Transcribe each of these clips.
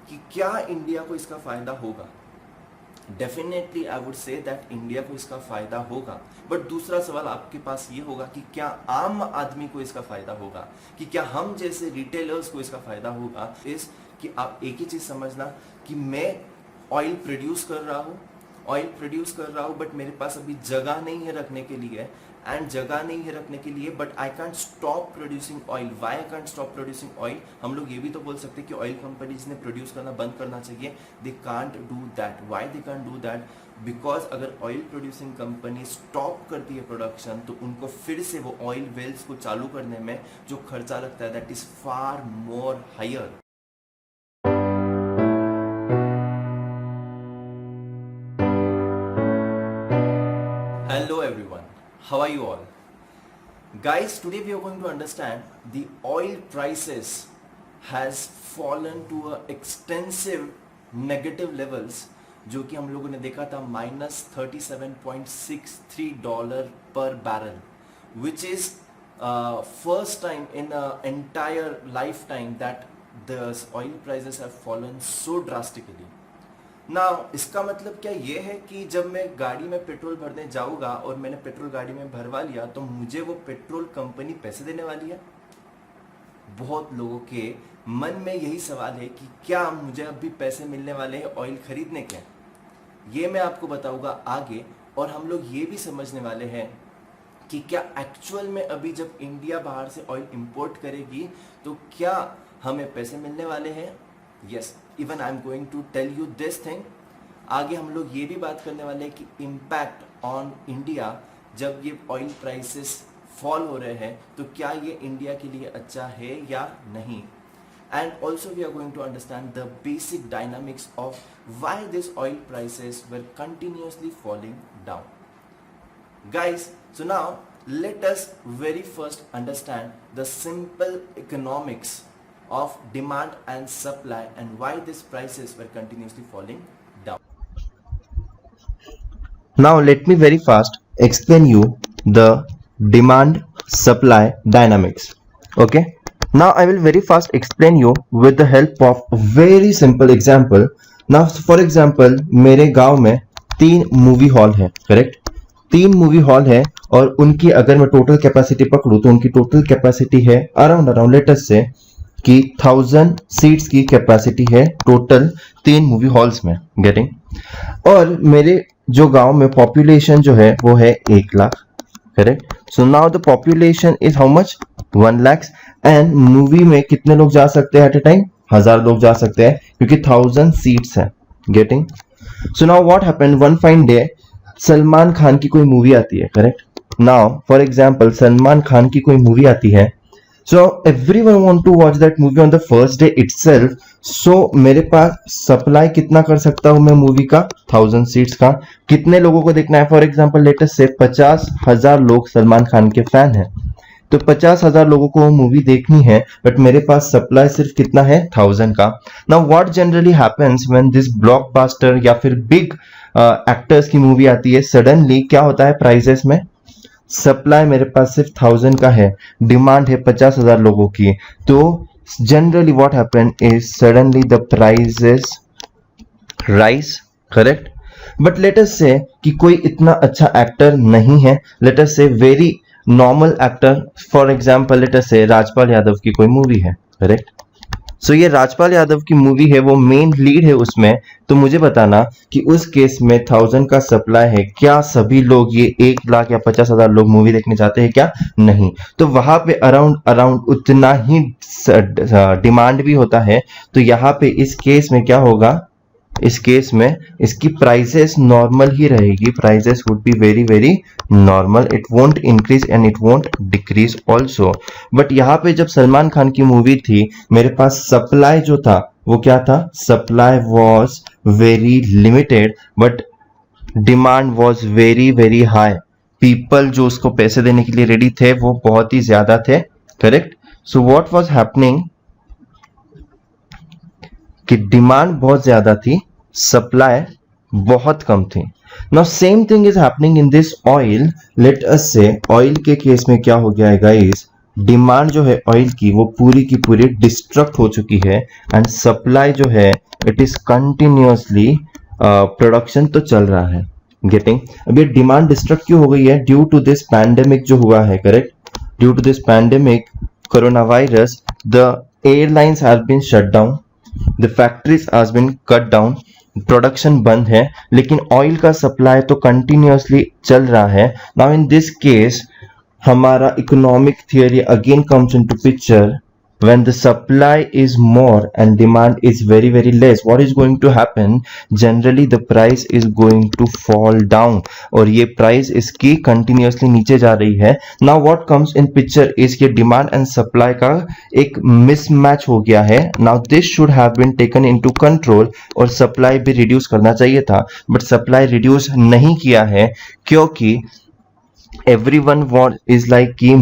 कि क्या इंडिया को इसका फायदा होगा। Definitely I would say that India को इसका फायदा होगा, बट दूसरा सवाल आपके पास ये होगा कि क्या आम आदमी को इसका फायदा होगा, कि क्या हम जैसे रिटेलर्स को इसका फायदा होगा। इस कि आप एक ही चीज समझना कि मैं ऑयल प्रोड्यूस कर रहा हूँ बट मेरे पास अभी जगह नहीं है रखने के लिए, एंड जगह नहीं है रखने के लिए, but I can't stop producing oil. Why I can't stop producing oil? हम लोग ये भी तो बोल सकते हैं कि ऑयल कंपनीज ने प्रोड्यूस करना बंद करना चाहिए। They can't do that. Why they can't do that? Because अगर ऑयल प्रोड्यूसिंग कंपनी स्टॉप करती है प्रोडक्शन, तो उनको फिर से वो ऑयल वेल्स को चालू करने में जो खर्चा लगता है that is far more higher. Hello everyone, how are you all? Guys, today we are going to understand the oil prices has fallen to a extensive negative levels, जो कि हम लोगों ने देखा था -$37.63 per barrel, which is first time in an entire lifetime that the oil prices have fallen so drastically. ना इसका मतलब क्या ये है कि जब मैं गाड़ी में पेट्रोल भरने जाऊंगा और मैंने पेट्रोल गाड़ी में भरवा लिया तो मुझे वो पेट्रोल कंपनी पैसे देने वाली है? बहुत लोगों के मन में यही सवाल है कि क्या मुझे अभी पैसे मिलने वाले हैं ऑयल खरीदने के? ये मैं आपको बताऊंगा आगे, और हम लोग ये भी समझने वाले हैं कि क्या एक्चुअल में अभी जब इंडिया बाहर से ऑयल इंपोर्ट करेगी तो क्या हमें पैसे मिलने वाले हैं? Yes, even I am going to tell you this thing. आगे हम लोग ये भी बात करने वाले हैं कि इम्पैक्ट ऑन इंडिया जब ये ऑयल प्राइसेस फॉल हो रहे हैं तो क्या ये इंडिया के लिए अच्छा है या नहीं। And also we are going to understand the basic dynamics of why this oil prices were continuously falling down. Guys, so now let us very first understand the simple economics of demand and supply and why these prices were continuously falling down. Now let me very fast explain you the demand supply dynamics. Okay. Now I will very fast explain you with the help of a very simple example. Now for example मेरे गांव में 3 movie hall है, correct? 3 movie hall है और उनकी अगर मैं total capacity पकड़ूं तो उनकी टोटल कैपेसिटी है अराउंड लेट अस से कि 1000 सीट्स की कैपेसिटी है टोटल 3 मूवी हॉल्स में, गेटिंग। और मेरे जो गांव में पॉपुलेशन जो है वो है 1 lakh, correct? So now the population is how much? 1 lakh. And movie में कितने लोग जा सकते हैं एट ए टाइम? 1000 लोग जा सकते हैं क्योंकि 1000 सीट्स है, getting. So now what happened, one fine day Salman Khan की कोई मूवी आती है, correct? Now for example Salman Khan की कोई मूवी आती है, so everyone want to watch that movie on the first day itself. so मेरे पास सप्लाई कितना कर सकता हूं मैं मूवी का? 1000 सीट्स का। कितने लोगों को देखना है? फॉर एग्जांपल लेट अस से 50,000 लोग सलमान खान के फैन हैं, तो 50,000 लोगों को वो मूवी देखनी है, बट मेरे पास सप्लाई सिर्फ कितना है? 1000 का। Now what generally happens when this blockbuster या फिर बिग एक्टर्स की मूवी आती है, सडनली क्या होता है प्राइसेस में? सप्लाई मेरे पास सिर्फ 1000 का है, डिमांड है 50,000 लोगों की, तो generally what happen is suddenly the prices rise, correct? But let us से कि कोई इतना अच्छा एक्टर नहीं है, लेट अस से very normal actor, for example let us से राजपाल यादव की कोई मूवी है, करेक्ट? सो ये राजपाल यादव की मूवी है, वो मेन लीड है उसमें, तो मुझे बताना कि उस केस में 1000 का सप्लाई है, क्या सभी लोग ये 1 लाख या 50,000 लोग मूवी देखने जाते हैं क्या? नहीं। तो वहां पे अराउंड उतना ही डिमांड भी होता है, तो यहाँ पे इस केस में क्या होगा? इस केस में इसकी प्राइसेस नॉर्मल ही रहेगी, prices would be very very normal, it won't increase and it won't decrease also. But यहाँ पे जब सलमान खान की मूवी थी, मेरे पास सप्लाई जो था वो क्या था? Supply was very limited but demand was very very high. People जो उसको पैसे देने के लिए रेडी थे वो बहुत ही ज्यादा थे, correct? So what was happening कि डिमांड बहुत ज्यादा थी, सप्लाई बहुत कम थी। Now same thing is happening in this oil. Let us से ऑयल के केस में क्या हो गया है गाइस? डिमांड जो है ऑयल की वो पूरी की पूरी डिस्ट्रक्ट हो चुकी है एंड सप्लाई जो है इट इज कंटिन्यूअसली प्रोडक्शन तो चल रहा है गेटिंग। अब ये डिमांड डिस्ट्रक्ट क्यों हो गई है? ड्यू टू दिस पैंडेमिक जो हुआ है, correct, due to this pandemic corona virus the airlines have been shut down, the factories has been cut down, production बंद है, लेकिन ऑयल का सप्लाई तो कंटिन्यूअसली चल रहा है। नाउ इन दिस केस हमारा economic theory again comes into picture. When the supply is more and demand is very very less, what is going to happen? Generally the price is going to fall down और ये price इसकी continuously नीचे जा रही है। Now what comes in picture is कि demand and supply का एक mismatch हो गया है। Now this should have been taken into control और supply भी reduce करना चाहिए था, but supply reduce नहीं किया है क्योंकि everyone want is like कि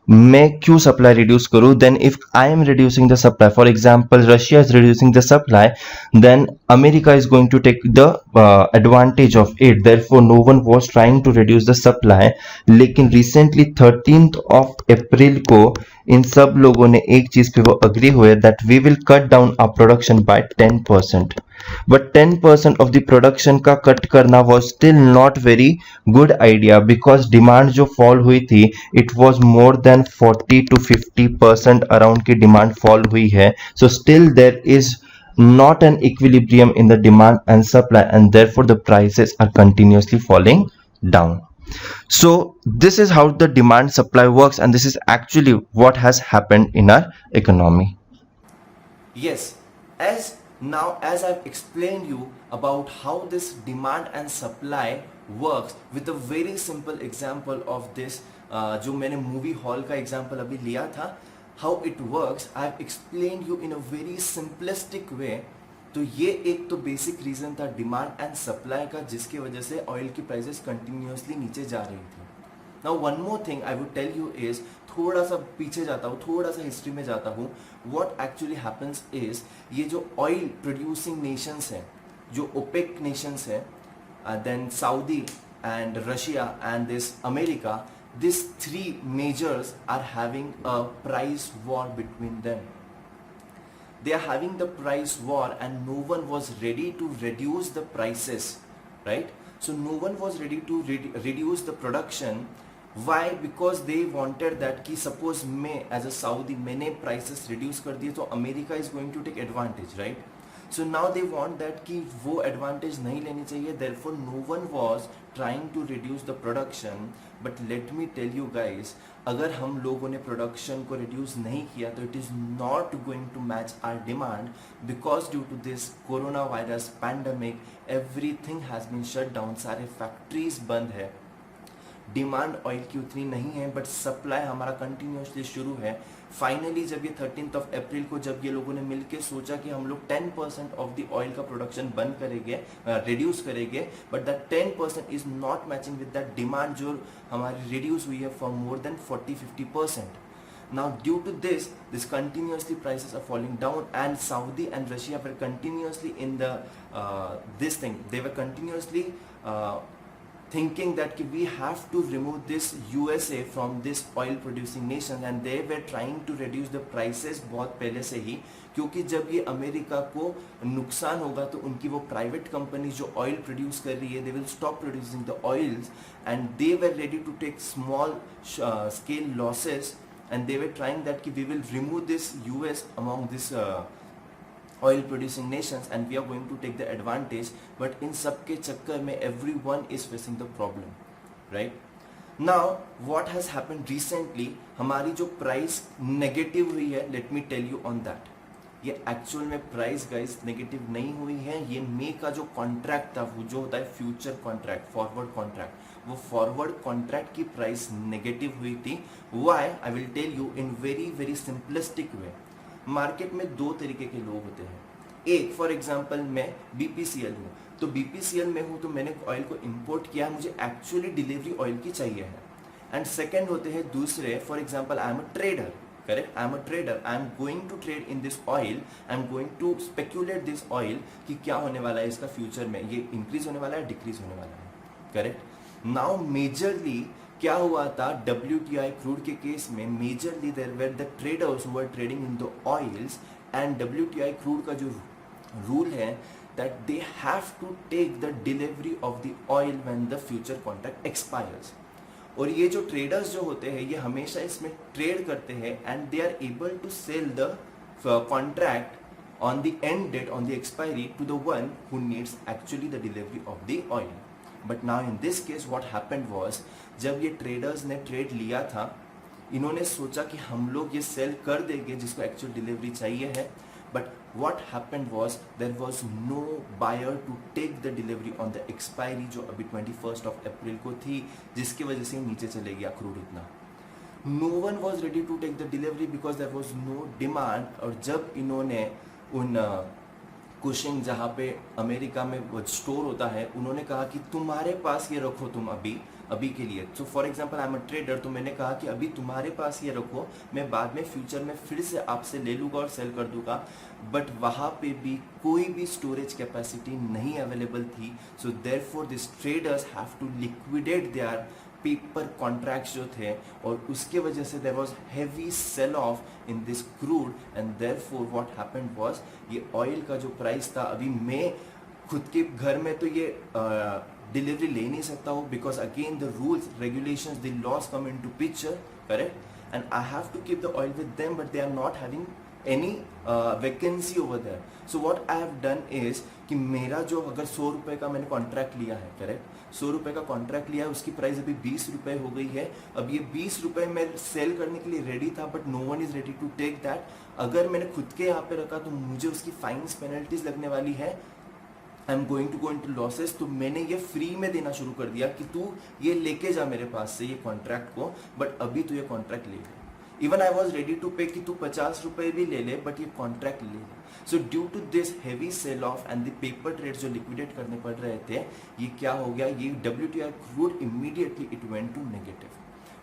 मैं क्यों सप्लाई रिड्यूस करूं? Then if I am reducing the supply, for example Russia is reducing the supply, then America is going to take the advantage of it, therefore no one was trying to reduce the supply. लेकिन recently 13th of April को इन सब लोगों ने एक चीज पे वो agree हुए that we will cut down our production by 10%, but 10% of the production का कट करना was still not very good idea because demand जो फॉल हुई थी it was more than 40 to 50% around की डिमांड फॉल हुई है। So still there is not an equilibrium in the demand and supply, and therefore the prices are continuously falling down. So this is how the demand supply works, and this is actually what has happened in our economy. Yes, as I've explained you about how this demand and supply works with a very simple example of this, जो मैंने movie hall का example अभी लिया था, how it works, I've explained you in a very simplistic way. तो ये एक तो बेसिक रीजन था डिमांड एंड सप्लाई का जिसकी वजह से ऑयल की प्राइसेस कंटिन्यूअसली नीचे जा रही थी। Now one more thing I would tell you is, थोड़ा सा पीछे जाता हूँ, थोड़ा सा हिस्ट्री में जाता हूँ। व्हाट एक्चुअली हैपेंस इज, ये जो ऑयल प्रोड्यूसिंग नेशंस हैं, जो ओपेक नेशंस हैं, then Saudi and Russia and this America, these three majors are having a price war between them. They are having the price war and no one was ready to reduce the prices, right? So no one was ready to reduce the production. Why? Because they wanted that कि suppose मैं as a Saudi मैंने prices reduce कर दिए तो America is going to take advantage, right? So now they want that कि वो advantage नहीं लेनी चाहिए, therefore no one was trying to reduce the production. But let me tell you guys, अगर हम लोगों ने production को reduce नहीं किया तो it is not going to match our demand, because due to this coronavirus pandemic everything has been shut down, सारे factories बंद है, डिमांड ऑयल की उतनी नहीं है बट सप्लाई हमारा कंटिन्यूसली शुरू है। फाइनली जब ये 13th of April को जब ये लोगों ने मिलके सोचा कि हम लोग 10% ऑफ द ऑयल का प्रोडक्शन बंद करेंगे, रिड्यूस करेंगे, but that 10% is not matching with that demand जो हमारी रिड्यूस हुई है for more than 40-50%. Now due to this continuously prices are falling down, and Saudi and Russia were continuously in the this thing, they were continuously thinking that we have to remove this USA from this oil producing nation, and they were trying to reduce the prices बहुत पहले से ही, क्योंकि जब ये America को नुकसान होगा तो उनकी वो प्राइवेट कंपनी जो ऑयल प्रोड्यूस कर रही है they will stop producing the oils, and they were ready to take small scale losses, and they were trying that we will remove this US among this oil producing nations and we are going to take the advantage. But in सबके चक्कर में everyone is facing the problem, right? Now what has happened recently, हमारी जो price negative हुई है, let me tell you on that. ये actual में price guys negative नहीं हुई है, ये मे का जो कॉन्ट्रैक्ट था वो जो होता है फ्यूचर कॉन्ट्रैक्ट, फॉरवर्ड कॉन्ट्रैक्ट, वो फॉरवर्ड कॉन्ट्रैक्ट की प्राइस नेगेटिव हुई थी. Why? I will tell you in very very simplistic way. Market में दो तरीके के लोग होते हैं. एक, फॉर एग्जांपल मैं बीपीसीएल हूँ, तो बीपीसीएल में हूँ तो मैंने ऑयल को इंपोर्ट किया, मुझे एक्चुअली डिलीवरी ऑयल की चाहिए है. एंड सेकेंड होते हैं दूसरे, for example I am a trader, correct? I am a trader. I am going to trade in this oil. I am going to speculate this oil कि क्या होने वाला है इसका फ्यूचर में, ये इंक्रीज होने वाला है, डिक्रीज होने वाला है, करेक्ट? नाउ मेजरली क्या हुआ था WTI क्रूड के केस में, majorly there were the traders who were trading in the oils, and WTI crude का जो रूल है that they have to take the delivery of the oil when the future contract expires. और ये जो traders जो होते हैं ये हमेशा इसमें ट्रेड करते हैं and they are able to sell the contract on the end date on the expiry to the one who needs actually the delivery of the oil. But now in this case what happened was, जब ये traders ने trade लिया था, इन्होंने सोचा कि हम लोग ये सेल कर देंगे जिसको एक्चुअल डिलीवरी चाहिए है. But what happened was there was no buyer to take the delivery on the expiry जो अभी 21st of April को थी, जिसकी वजह से नीचे चले गया क्रूड इतना. No one was ready to take the delivery because there was no demand. और जब इन्होंने उन कुशिंग जहाँ पे अमेरिका में वो स्टोर होता है, उन्होंने कहा कि तुम्हारे पास ये रखो तुम अभी के लिए. So for example I am a trader, तो मैंने कहा कि अभी तुम्हारे पास ये रखो, मैं बाद में फ्यूचर में फिर से आपसे ले लूँगा और सेल कर दूंगा. बट वहाँ पे भी कोई भी स्टोरेज कैपेसिटी नहीं अवेलेबल थी. So therefore this traders have to liquidate their paper contracts जो थे, और उसके वजह से there was heavy sell off in this crude. And therefore what happened was, ये ऑयल का जो प्राइस था, अभी मैं खुद के घर में तो ये डिलीवरी ले नहीं सकता हूँ, because again the rules regulations the laws come into picture, correct, and I have to keep the oil with them, but they are not having any vacancy over there. So what I have done is कि मेरा जो अगर 100 रुपये का मैंने contract लिया है, correct, 100 रुपये का कॉन्ट्रैक्ट लिया है, उसकी प्राइस अभी 20 रुपये हो गई है. अब ये 20 रुपये मैं सेल करने के लिए रेडी था, but no one is ready to take that. अगर मैंने खुद के यहाँ पे रखा तो मुझे उसकी फाइन्स पेनल्टीज लगने वाली है. I am going to go into losses. तो मैंने ये फ्री में देना शुरू कर दिया कि तू ये लेके जा मेरे पास से ये कॉन्ट्रैक्ट को, बट अभी तू ये कॉन्ट्रैक्ट ले ले. Even I was ready to pay कि तू 50 रुपये भी ले ले, बट ये कॉन्ट्रैक्ट ले ले. So due to this heavy sell off and the paper trade जो लिक्विडेट करने पड़ रहे थे, ये क्या हो गया, ये WTI crude immediately it went to negative.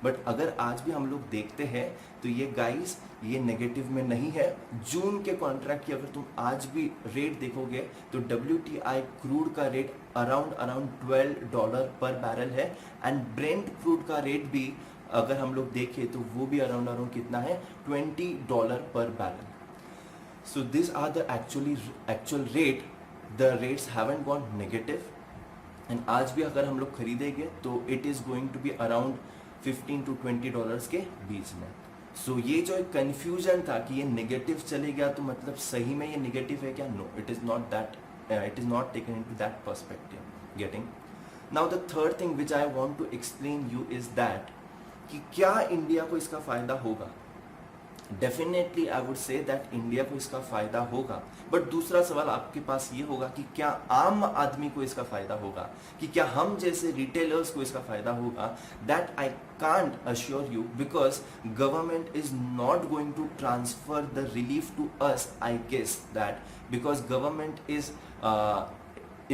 But अगर आज भी हम लोग देखते हैं तो ये गाइस ये नेगेटिव में नहीं है. जून के कॉन्ट्रैक्ट की अगर तुम आज भी रेट देखोगे तो WTI क्रूड का रेट अराउंड $12 पर बैरल है, एंड ब्रेंट क्रूड का रेट भी अगर हम लोग देखें तो वो भी अराउंड कितना है, $20 पर बैरल. So this are the actual rate. The rates haven't gone negative, and आज भी अगर हम लोग खरीदेंगे तो it is going to be around $15 to $20 के बीच में. सो ये जो एक कन्फ्यूजन था कि ये नेगेटिव चले गया तो मतलब सही में ये नेगेटिव है क्या, no, it is not that, it is not taken into that perspective. Getting. Now the third thing which I want to explain you is that कि क्या इंडिया को इसका फायदा होगा. Definitely I would say that India को इसका फायदा होगा, बट दूसरा सवाल आपके पास ये होगा कि क्या आम आदमी को इसका फायदा होगा, कि क्या हम जैसे रिटेलर्स को इसका फायदा होगा. That I can't assure you, because government is not going to transfer the relief to us. I guess that because government is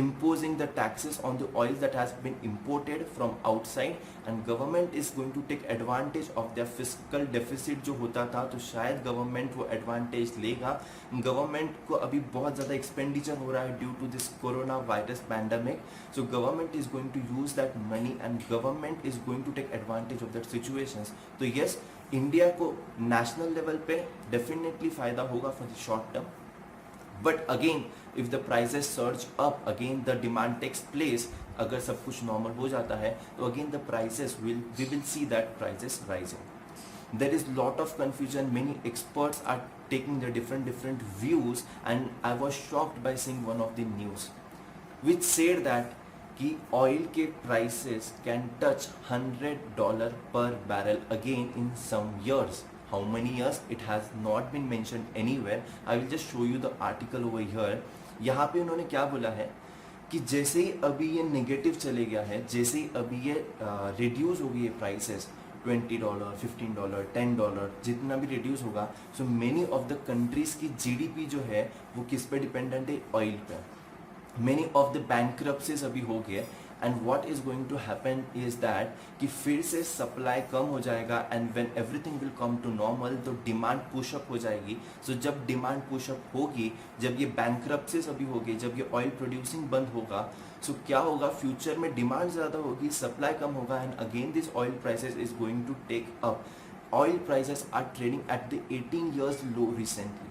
imposing the taxes on the oils that has been imported from outside, and government is going to take advantage of their fiscal deficit जो होता था, तो शायद government वो advantage लेगा. Government को अभी बहुत ज़्यादा एक्सपेंडिचर हो रहा है due to this corona virus pandemic. So government is going to use that money and government is going to take advantage of that situations. तो यस, इंडिया को नेशनल लेवल पे डेफिनेटली फ़ायदा होगा for the short term. But again, if the prices surge up, again the demand takes place. अगर सब कुछ normal हो जाता है तो again the prices we will see that prices rising. There is lot of confusion. Many experts are taking their different views, and I was shocked by seeing one of the news which said that कि oil के prices can touch $100 per barrel again in some years. How many years? It has not been mentioned anywhere. I will just show you the article over here. यहाँ पे उन्होंने क्या बोला है कि जैसे ही अभी ये नेगेटिव चले गया है, जैसे ही अभी ये रिड्यूस हो गई है प्राइसेस, $20, $15, $10 जितना भी रिड्यूस होगा, so many of the countries की GDP जो है वो किस पे डिपेंडेंट है, ऑयल पे. मेनी ऑफ द बैंक्रप्सीज अभी हो गए, and what is going to happen is that कि फिर से सप्लाई कम हो जाएगा and when everything will come to normal तो डिमांड पुशअप हो जाएगी. सो जब डिमांड पुशअप होगी, जब ये बैंकरप्सीज अभी होगी, जब ये ऑयल प्रोड्यूसिंग बंद होगा, सो क्या होगा, फ्यूचर में डिमांड ज़्यादा होगी, सप्लाई कम होगा and again this oil prices is going to take up. Oil prices are trading at the 18 years low recently.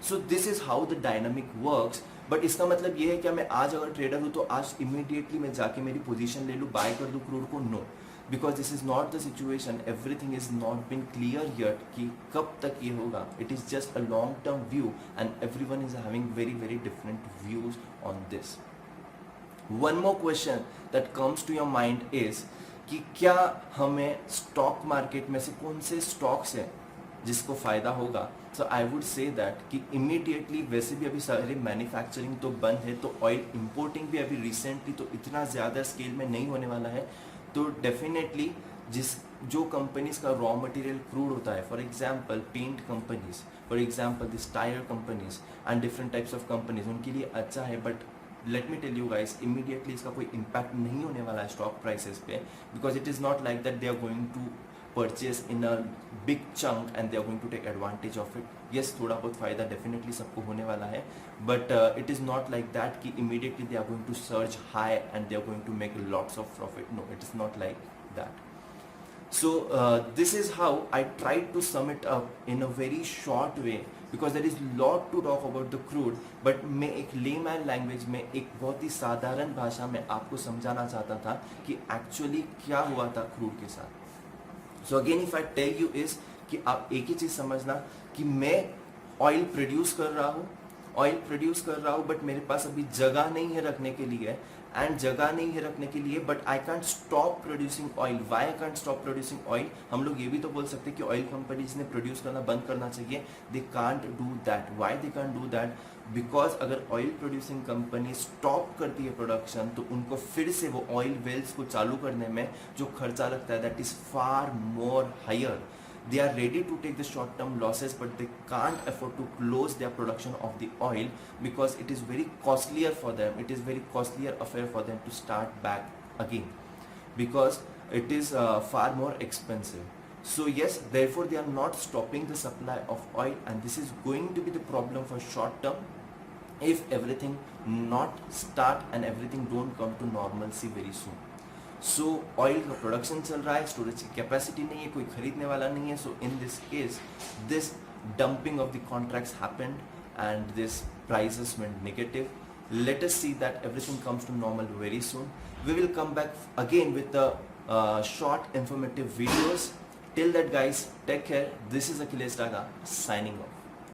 So this is how the dynamic works. But इसका मतलब ये है कि मैं आज अगर ट्रेडर हूँ तो आज इमीडिएटली मैं जाके मेरी पोजीशन ले लूँ, बाय कर दूँ क्रूड को. No, because this is not the situation. Everything is not been clear yet कि कब तक ये होगा. It is just a long term view and everyone is having very very different views on this. One more question that comes to your mind is कि क्या हमें stock market में से कौन से स्टॉक्स हैं जिसको फ़ायदा होगा. सो आई वुड से दैट कि इमीडिएटली वैसे भी अभी सारे मैन्युफैक्चरिंग तो बंद है, तो ऑयल इंपोर्टिंग भी अभी रिसेंटली तो इतना ज़्यादा स्केल में नहीं होने वाला है. तो डेफिनेटली जो कंपनीज का रॉ मटेरियल क्रूड होता है, for example paint companies, for example this tyre companies and different types of companies, उनके लिए अच्छा है. But let me tell you guys, immediately इसका कोई इम्पैक्ट नहीं होने वाला है स्टॉक प्राइसेस पे, because it is not like that they are going to purchase in a big chunk and they are going to take advantage of it. Yes, थोड़ा बहुत फ़ायदा डेफिनेटली सबको होने वाला है, but it is not like that कि immediately they are going to search high and they are going to make lots of profit. No, it is not like that. So this is how I tried to sum it up in a very short way, because there is lot to talk about the crude, but मैं एक layman language में एक बहुत ही साधारण भाषा में आपको समझाना चाहता था कि actually क्या हुआ था crude के साथ. So again if I tell you is कि आप एक ही चीज़ समझना कि मैं ऑयल प्रोड्यूस कर रहा हूँ बट मेरे पास अभी जगह नहीं है रखने के लिए, एंड जगह नहीं है रखने के लिए, but I can't stop producing oil. Why I can't stop producing oil? हम लोग ये भी तो बोल सकते हैं कि ऑयल कंपनीज ने प्रोड्यूस करना बंद करना चाहिए. They can't do that. Why they can't do that? Because अगर ऑयल प्रोड्यूसिंग कंपनी स्टॉप करती है प्रोडक्शन तो उनको फिर से वो ऑयल वेल्स को चालू करने में जो खर्चा लगता है that is far more higher. They are ready to take the short-term losses, but they can't afford to close their production of the oil because it is very costlier for them. It is very costlier affair for them to start back again because it is far more expensive. So yes, therefore they are not stopping the supply of oil, and this is going to be the problem for short term if everything not start and everything don't come to normalcy very soon. So oil का production चल रहा है, storage की capacity नहीं है, कोई खरीदने वाला नहीं है. So in this case this dumping of the contracts happened and this prices went negative. Let us see that everything comes to normal very soon. We will come back again with the short informative videos. Till that guys, take care. This is Akhilesh Daga signing off.